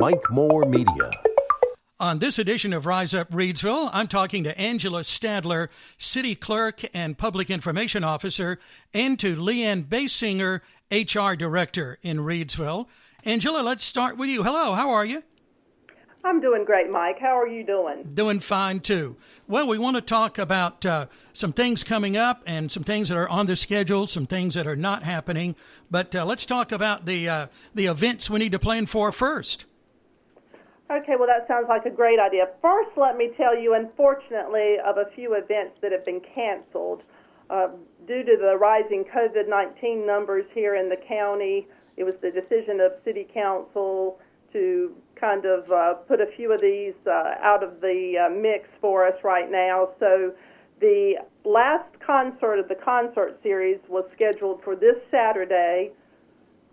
Mike Moore Media. On this edition of Rise Up Reidsville, I'm talking to Angela Stadler, City Clerk and Public Information Officer, and to Leigh Bassinger, HR Director in Reidsville. Angela, let's start with you. Hello, how are you? I'm doing great, Mike. How are you doing? Doing fine, too. Well, we want to talk about some things coming up and some things that are on the schedule, some things that are not happening. But let's talk about the events we need to plan for first. Okay, well, that sounds like a great idea. First, let me tell you, unfortunately, of a few events that have been canceled. Due to the rising COVID-19 numbers here in the county, it was the decision of City Council to kind of put a few of these out of the mix for us right now. So the last concert of the concert series was scheduled for this Saturday,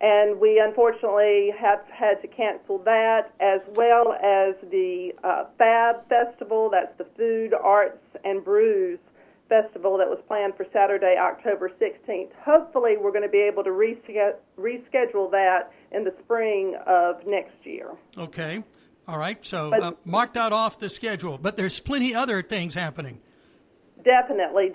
and we unfortunately have had to cancel that, as well as the FAB Festival, that's the Food, Arts, and Brews Festival that was planned for Saturday, October 16th. Hopefully we're going to be able to reschedule that in the spring of next year. Okay. All right. So mark that off the schedule. But there's plenty other things happening. Definitely.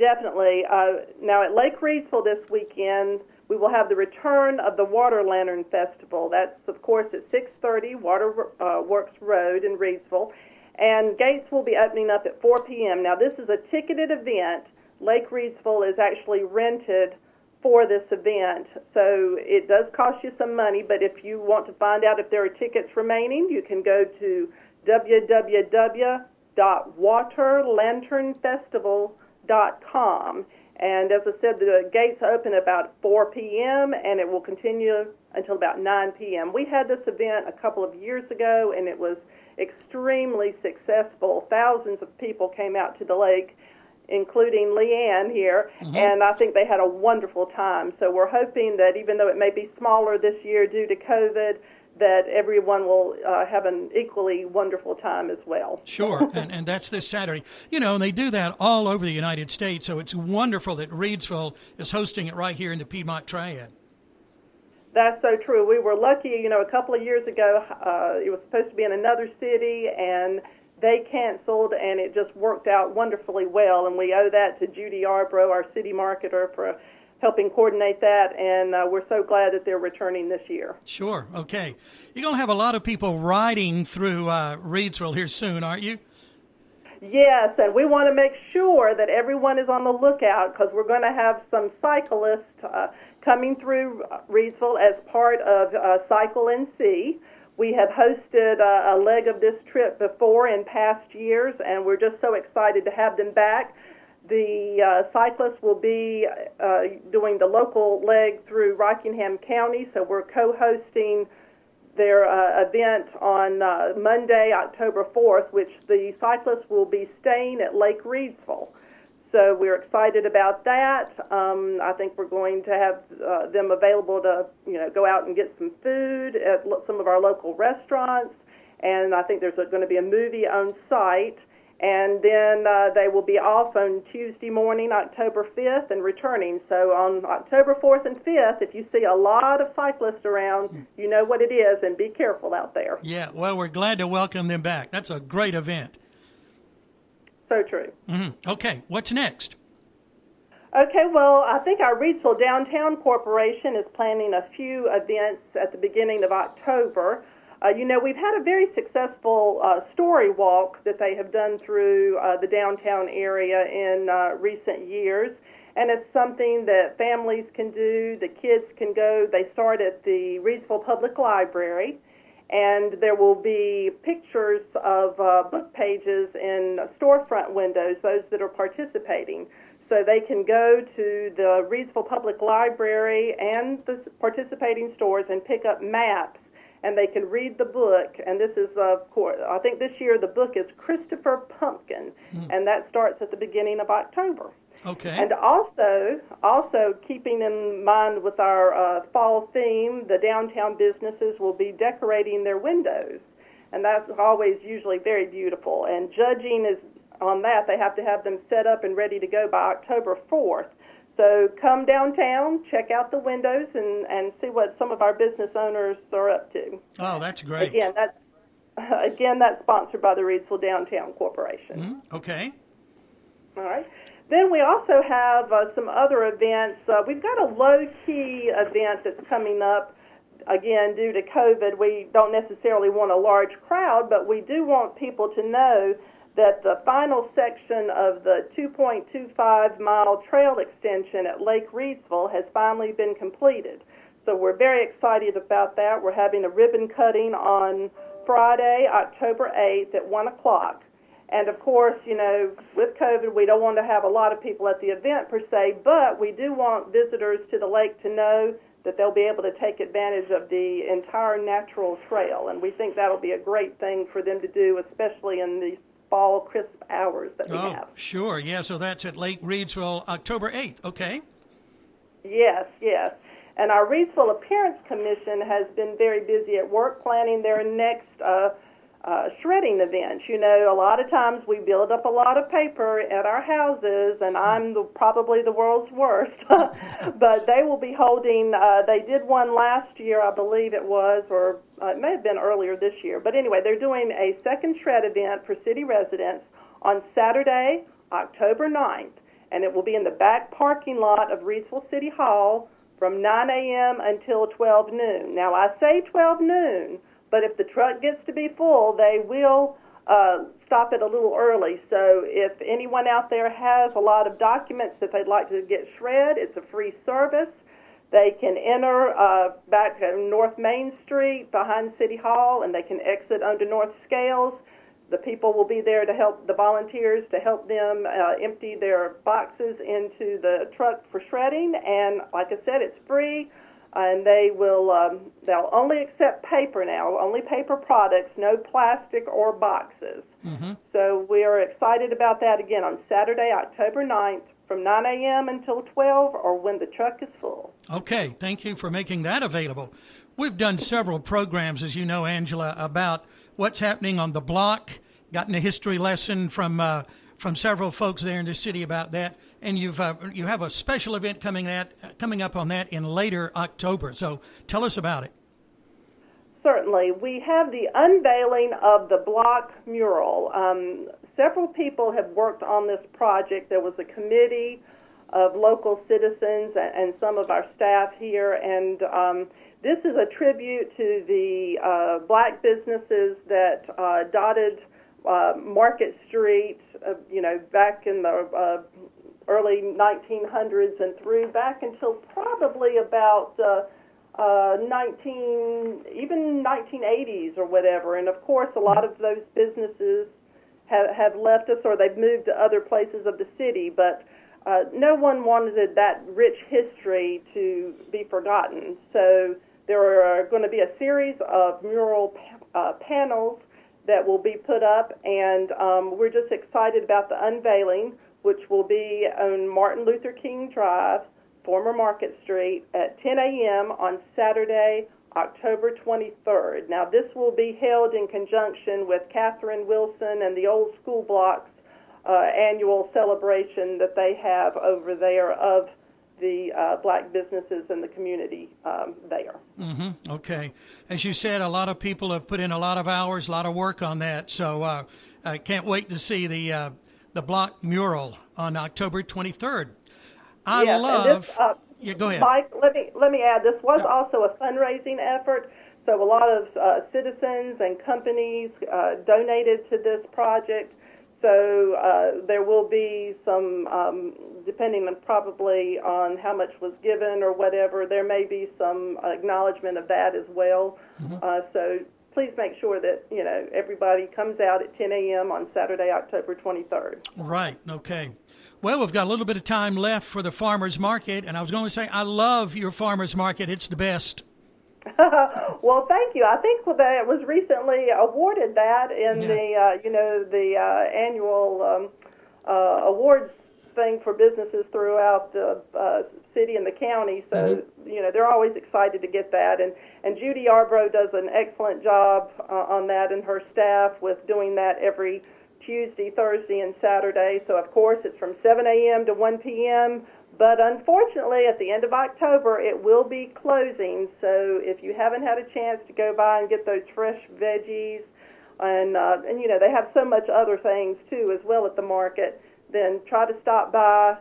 Now at Lake Reidsville this weekend, we will have the return of the Water Lantern Festival. That's, of course, at 630 Waterworks Road in Reidsville. And gates will be opening up at 4 p.m. Now, this is a ticketed event. Lake Reidsville is actually rented for this event, so it does cost you some money, but if you want to find out if there are tickets remaining, you can go to www.waterlanternfestival.com. And as I said, the gates open about 4 p.m., and it will continue until about 9 p.m. We had this event a couple of years ago, and it was extremely successful. Thousands of people came out to the lake, including Leigh here, and I think they had a wonderful time. So we're hoping that even though it may be smaller this year due to COVID, that everyone will have an equally wonderful time as well. Sure, and that's this Saturday. You know, and they do that all over the United States, so it's wonderful that Reidsville is hosting it right here in the Piedmont Triad. That's so true. We were lucky, you know, a couple of years ago, it was supposed to be in another city, and they canceled, and it just worked out wonderfully well, and we owe that to Judy Arbrough, our city marketer, for helping coordinate that, and we're so glad that they're returning this year. Sure, okay. You're going to have a lot of people riding through Reidsville here soon, aren't you? Yes, and we want to make sure that everyone is on the lookout, because we're going to have some cyclists coming through Reidsville as part of Cycle and See. We have hosted a leg of this trip before in past years, and we're just so excited to have them back. The cyclists will be doing the local leg through Rockingham County, so we're co-hosting their event on Monday, October 4th, which the cyclists will be staying at Lake Reidsville. So we're excited about that. I think we're going to have them available to, you know, go out and get some food at some of our local restaurants, and I think there's going to be a movie on site. And then they will be off on Tuesday morning, October 5th, and returning. So on October 4th and 5th, if you see a lot of cyclists around, you know what it is, and be careful out there. Yeah, well, we're glad to welcome them back. That's a great event. So true. Mm-hmm. Okay, what's next? Okay, well, I think our Reidsville Downtown Corporation is planning a few events at the beginning of October. You know, we've had a very successful story walk that they have done through the downtown area in recent years, and it's something that families can do, the kids can go. They start at the Reidsville Public Library, and there will be pictures of book pages in storefront windows, those that are participating. So they can go to the Reidsville Public Library and the participating stores and pick up maps, and they can read the book. And this is, of course, I think this year the book is Christopher Pumpkin, and that starts at the beginning of October. Okay. And also keeping in mind with our fall theme, the downtown businesses will be decorating their windows, and that's always usually very beautiful. And judging is on that, they have to have them set up and ready to go by October 4th. So come downtown, check out the windows, and see what some of our business owners are up to. Oh, that's great. Again, again, that's sponsored by the Reidsville Downtown Corporation. Okay. All right. Then we also have some other events. We've got a low-key event that's coming up. Again, due to COVID, we don't necessarily want a large crowd, but we do want people to know that the final section of the 2.25-mile trail extension at Lake Reidsville has finally been completed. So we're very excited about that. We're having a ribbon cutting on Friday, October 8th at 1 o'clock. And, of course, you know, with COVID, we don't want to have a lot of people at the event per se, but we do want visitors to the lake to know that they'll be able to take advantage of the entire natural trail. And we think that'll be a great thing for them to do, especially in these fall crisp hours that we have. Sure. Yeah, so that's at Lake Reidsville, October 8th. Okay. Yes, yes. And our Reidsville Appearance Commission has been very busy at work planning their next shredding events. You know, a lot of times we build up a lot of paper at our houses, and I'm probably the world's worst. But they will be holding, they did one last year, I believe it was, or it may have been earlier this year. But anyway, they're doing a second shred event for city residents on Saturday, October 9th, and it will be in the back parking lot of Reidsville City Hall from 9 a.m. until 12 noon. Now, I say 12 noon, but if the truck gets to be full, they will stop it a little early. So if anyone out there has a lot of documents that they'd like to get shred, it's a free service. They can enter back to North Main Street behind City Hall, and they can exit under North Scales. The people will be there to help, the volunteers, to help them empty their boxes into the truck for shredding. And like I said, it's free. And they will, they'll only accept paper now, only paper products, no plastic or boxes. So we are excited about that again on Saturday, October 9th from 9 a.m. until 12 or when the truck is full. Okay, thank you for making that available. We've done several programs, as you know, Angela, about what's happening on the block, gotten a history lesson from several folks there in the city about that. And you have a special event coming up on that in later October. So tell us about it. Certainly. We have the unveiling of the block mural. Several people have worked on this project. There was a committee of local citizens and some of our staff here. And this is a tribute to the black businesses that dotted Market Street, back in the early 1900s and through back until probably about 1980s or whatever. And of course, a lot of those businesses have left us, or they've moved to other places of the city. But no one wanted that rich history to be forgotten. So there are going to be a series of mural panels that will be put up, and we're just excited about the unveiling, which will be on Martin Luther King Drive, former Market Street, at 10 a.m. on Saturday, October 23rd. Now, this will be held in conjunction with Catherine Wilson and the Old School Block's annual celebration that they have over there of the black businesses in the community there. Okay. As you said, a lot of people have put in a lot of hours, a lot of work on that. So I can't wait to see the block mural on October 23rd. Yeah, go ahead. Mike, let me add, this was also a fundraising effort. So a lot of citizens and companies donated to this project. So there will be some, depending on probably on how much was given or whatever, there may be some acknowledgement of that as well. So please make sure that, everybody comes out at 10 a.m. on Saturday, October 23rd. Right, okay. Well, we've got a little bit of time left for the farmers market, and I was going to say, I love your farmers market. It's the best. Well, thank you. I think that it was recently awarded that in the annual awards thing for businesses throughout the city and the county. So, they're always excited to get that. And Judy Arbrough does an excellent job on that, and her staff with doing that every Tuesday, Thursday, and Saturday. So, of course, it's from 7 a.m. to 1 p.m., but unfortunately, at the end of October, it will be closing. So if you haven't had a chance to go by and get those fresh veggies And you know, they have so much other things too as well at the market. Then try to stop by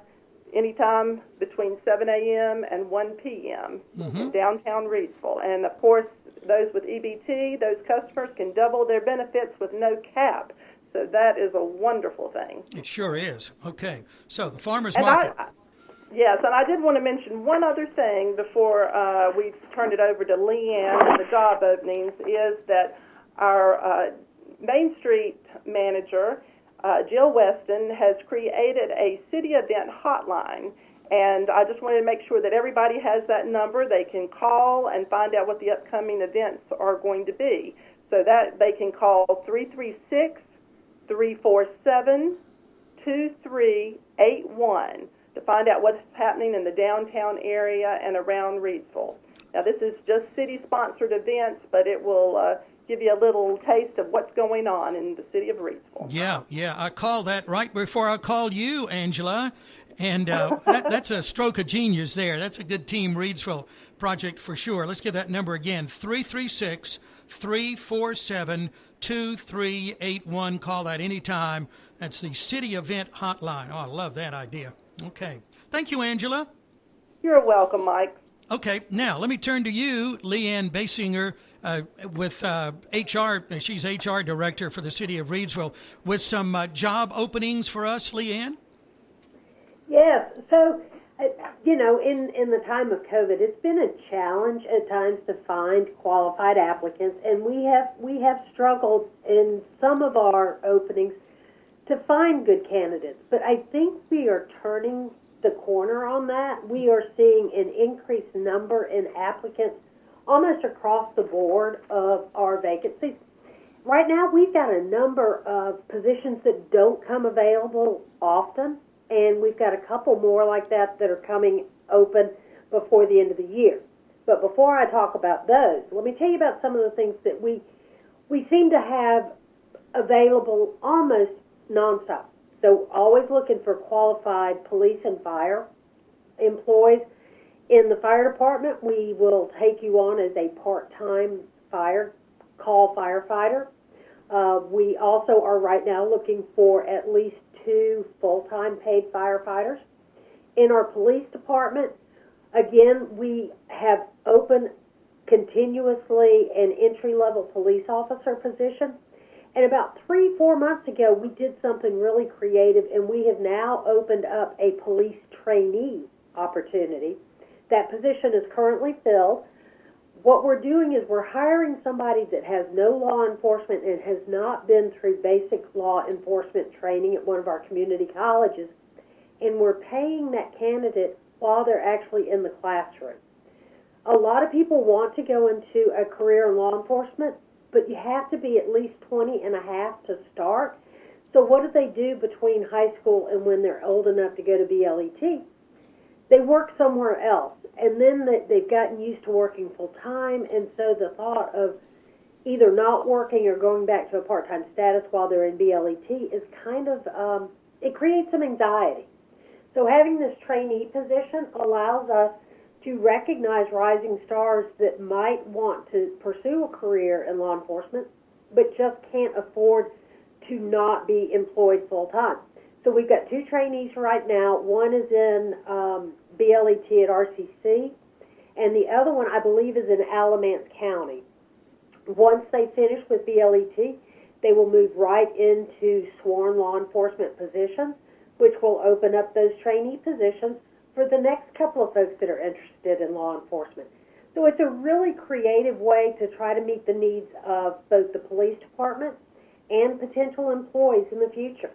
anytime between 7 a.m. and 1 p.m. in downtown Reidsville. And of course, those with EBT, those customers can double their benefits with no cap. So that is a wonderful thing. It sure is. Okay, so the farmers market. Yes, and I did want to mention one other thing before we turn it over to Leanne and the job openings, is that our Main Street manager, Jill Weston, has created a city event hotline, and I just wanted to make sure that everybody has that number. They can call and find out what the upcoming events are going to be. So that they can call 336-347-2381 to find out what's happening in the downtown area and around Reidsville. Now, this is just city-sponsored events, but it will give you a little taste of what's going on in the city of Reidsville. Yeah, I called that right before I called you, Angela, and that's a stroke of genius there. That's a good Team Reidsville project for sure. Let's give that number again, 336-347-2381. Call that anytime. That's the city event hotline. Oh, I love that idea. Okay. Thank you, Angela. You're welcome, Mike. Okay. Now, let me turn to you, Leanne Bassinger, with HR. She's HR director for the City of Reidsville, with some job openings for us, Leanne? Yes. So, you know, in the time of COVID, it's been a challenge at times to find qualified applicants, and we have struggled in some of our openings to find good candidates. But I think we are turning the corner on that. We are seeing an increased number in applicants almost across the board of our vacancies. Right now, we've got a number of positions that don't come available often, and we've got a couple more like that that are coming open before the end of the year. But before I talk about those, let me tell you about some of the things that we seem to have available almost nonstop. So always looking for qualified police and fire employees. In the fire department, we will take you on as a part-time fire call firefighter. We also are right now looking for at least 2 full-time paid firefighters. In our police department, again, we have open continuously an entry-level police officer position. And about 3-4 months ago, we did something really creative, and we have now opened up a police trainee opportunity. That position is currently filled. What we're doing is we're hiring somebody that has no law enforcement and has not been through basic law enforcement training at one of our community colleges, and we're paying that candidate while they're actually in the classroom. A lot of people want to go into a career in law enforcement, but you have to be at least 20 and a half to start. So what do they do between high school and when they're old enough to go to BLET? They work somewhere else, and then they've gotten used to working full-time, and so the thought of either not working or going back to a part-time status while they're in BLET is kind of, it creates some anxiety. So having this trainee position allows us to recognize rising stars that might want to pursue a career in law enforcement, but just can't afford to not be employed full-time. So we've got 2 trainees right now. One is in BLET at RCC, and the other one, I believe, is in Alamance County. Once they finish with BLET, they will move right into sworn law enforcement positions, which will open up those trainee positions for the next couple of folks that are interested in law enforcement. So it's a really creative way to try to meet the needs of both the police department and potential employees in the future.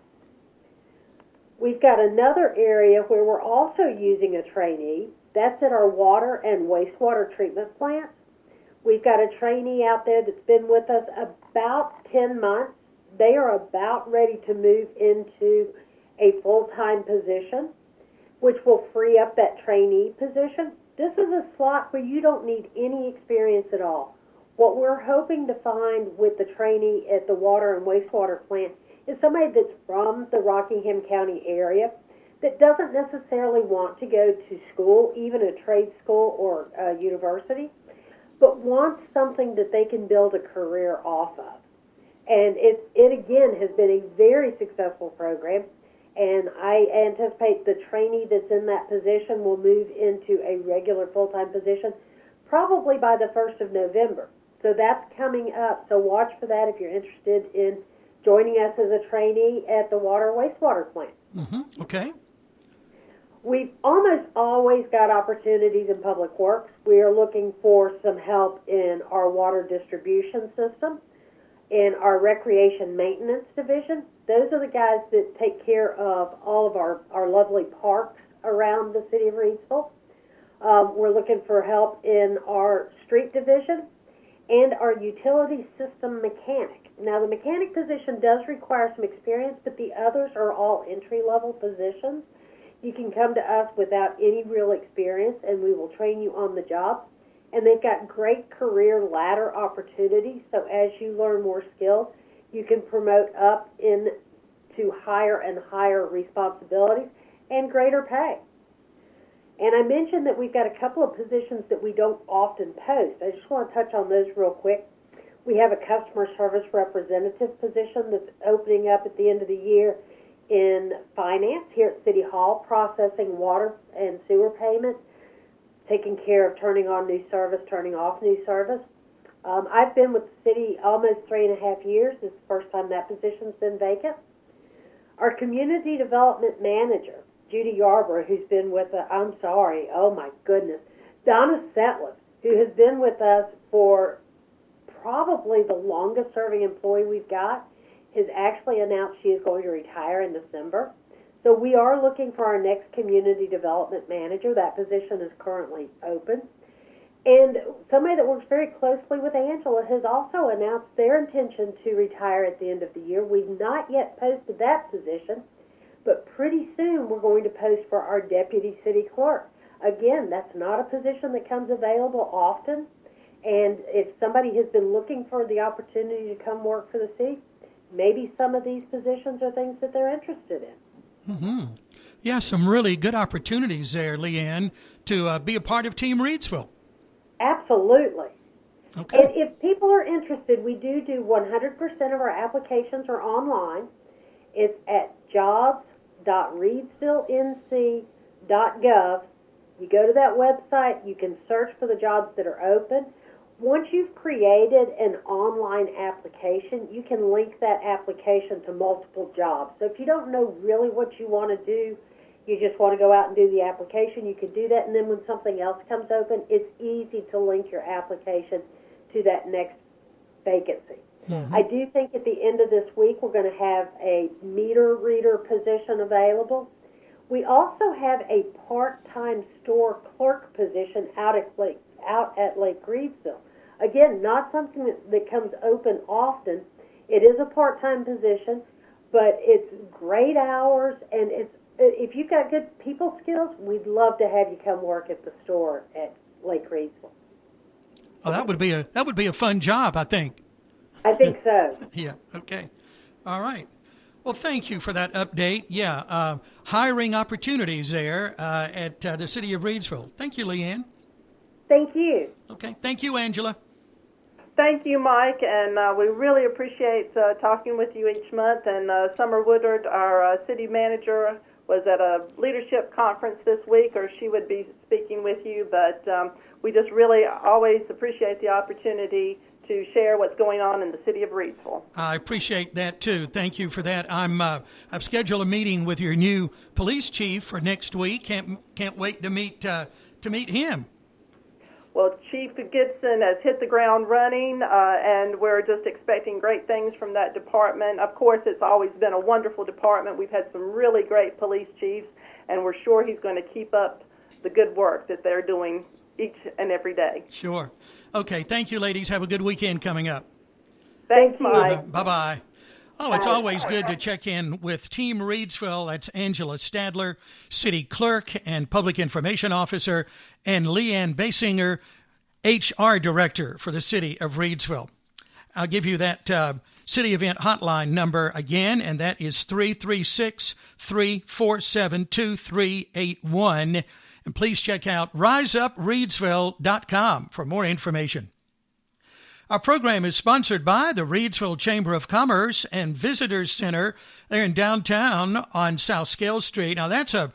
We've got another area where we're also using a trainee. That's at our water and wastewater treatment plants. We've got a trainee out there that's been with us about 10 months. They are about ready to move into a full-time position, which will free up that trainee position. This is a slot where you don't need any experience at all. What we're hoping to find with the trainee at the water and wastewater plant is somebody that's from the Rockingham County area that doesn't necessarily want to go to school, even a trade school or a university, but wants something that they can build a career off of. And it again has been a very successful program, and I anticipate the trainee that's in that position will move into a regular full-time position probably by the 1st of November. So that's coming up. So watch for that if you're interested in joining us as a trainee at the water wastewater plant. Mm-hmm. Okay. We've almost always got opportunities in public works. We are looking for some help in our water distribution system, in our recreation maintenance division. Those are the guys that take care of all of our lovely parks around the city of Reidsville. We're looking for help in our street division and our utility system mechanic. Now, the mechanic position does require some experience, but the others are all entry-level positions. You can come to us without any real experience, and we will train you on the job. And they've got great career ladder opportunities, so as you learn more skills, you can promote up into higher and higher responsibilities and greater pay. And I mentioned that we've got a couple of positions that we don't often post. I just want to touch on those real quick. We have a customer service representative position that's opening up at the end of the year in finance here at City Hall, processing water and sewer payments, taking care of turning on new service, turning off new service. I've been with the city almost 3.5 years. This is the first time that position's been vacant. Our community development manager, Judy Yarborough, who's been with Donna Stadler, who has been with us for probably the longest serving employee we've got, has actually announced she is going to retire in December. So we are looking for our next community development manager. That position is currently open. And somebody that works very closely with Angela has also announced their intention to retire at the end of the year. We've not yet posted that position, but pretty soon we're going to post for our deputy city clerk. Again, that's not a position that comes available often, and if somebody has been looking for the opportunity to come work for the city, maybe some of these positions are things that they're interested in. Mm-hmm. Yeah, some really good opportunities there, Leanne, to be a part of Team Reidsville. Absolutely. Okay. And if people are interested, we do 100% of our applications are online. It's at jobs.reidsvillenc.gov. You go to that website, you can search for the jobs that are open. Once you've created an online application, you can link that application to multiple jobs. So if you don't know really what you want to do, you just want to go out and do the application, you can do that. And then when something else comes open, it's easy to link your application to that next vacancy. Mm-hmm. I do think at the end of this week we're going to have a meter reader position available. We also have a part-time store clerk position out at Lake Reidsville. Again, not something that comes open often. It is a part-time position, but it's great hours, and if you've got good people skills, we'd love to have you come work at the store at Lake Reidsville. Oh, that would be a fun job, I think. I think so. Yeah. Okay. All right. Well, thank you for that update. Yeah, hiring opportunities there at the City of Reidsville. Thank you, Leanne. Thank you. Okay. Thank you, Angela. Thank you, Mike, and we really appreciate talking with you each month. And Summer Woodard, our city manager, was at a leadership conference this week, or she would be speaking with you. But we just really always appreciate the opportunity to share what's going on in the city of Reidsville. I appreciate that too. Thank you for that. I've scheduled a meeting with your new police chief for next week. Can't wait to meet him. Well, Chief Gibson has hit the ground running, and we're just expecting great things from that department. Of course, it's always been a wonderful department. We've had some really great police chiefs, and we're sure he's going to keep up the good work that they're doing each and every day. Sure. Okay, thank you, ladies. Have a good weekend coming up. Thanks, Mike. Bye-bye. Oh, it's always good to check in with Team Reidsville. That's Angela Stadler, City Clerk and Public Information Officer, and Leanne Bassinger, HR Director for the City of Reidsville. I'll give you that city event hotline number again, and that is 336-347-2381. And please check out riseupresville.com for more information. Our program is sponsored by the Reidsville Chamber of Commerce and Visitors Center. They're in downtown on South Scale Street. Now, that's a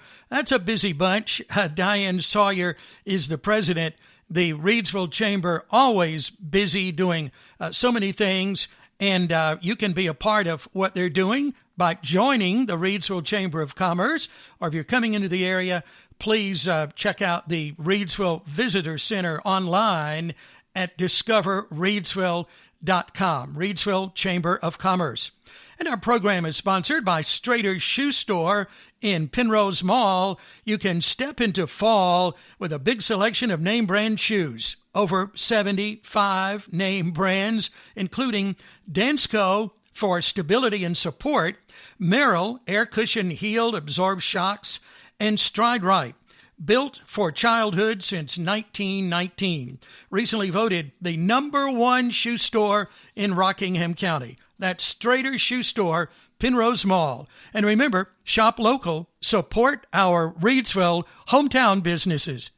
busy bunch. Diane Sawyer is the president. The Reidsville Chamber, always busy doing so many things, and you can be a part of what they're doing by joining the Reidsville Chamber of Commerce, or if you're coming into the area, please check out the Reidsville Visitor Center online at discoverreidsville.com, Reidsville Chamber of Commerce. And our program is sponsored by Strader's Shoe Store in Penrose Mall. You can step into fall with a big selection of name brand shoes. Over 75 name brands, including Dansko for stability and support, Mural, air cushion heeled absorb shocks, and Stride Right, built for childhood since 1919. Recently voted the #1 shoe store in Rockingham County. That's Strader's Shoe Store, Penrose Mall. And remember, shop local, support our Reidsville hometown businesses.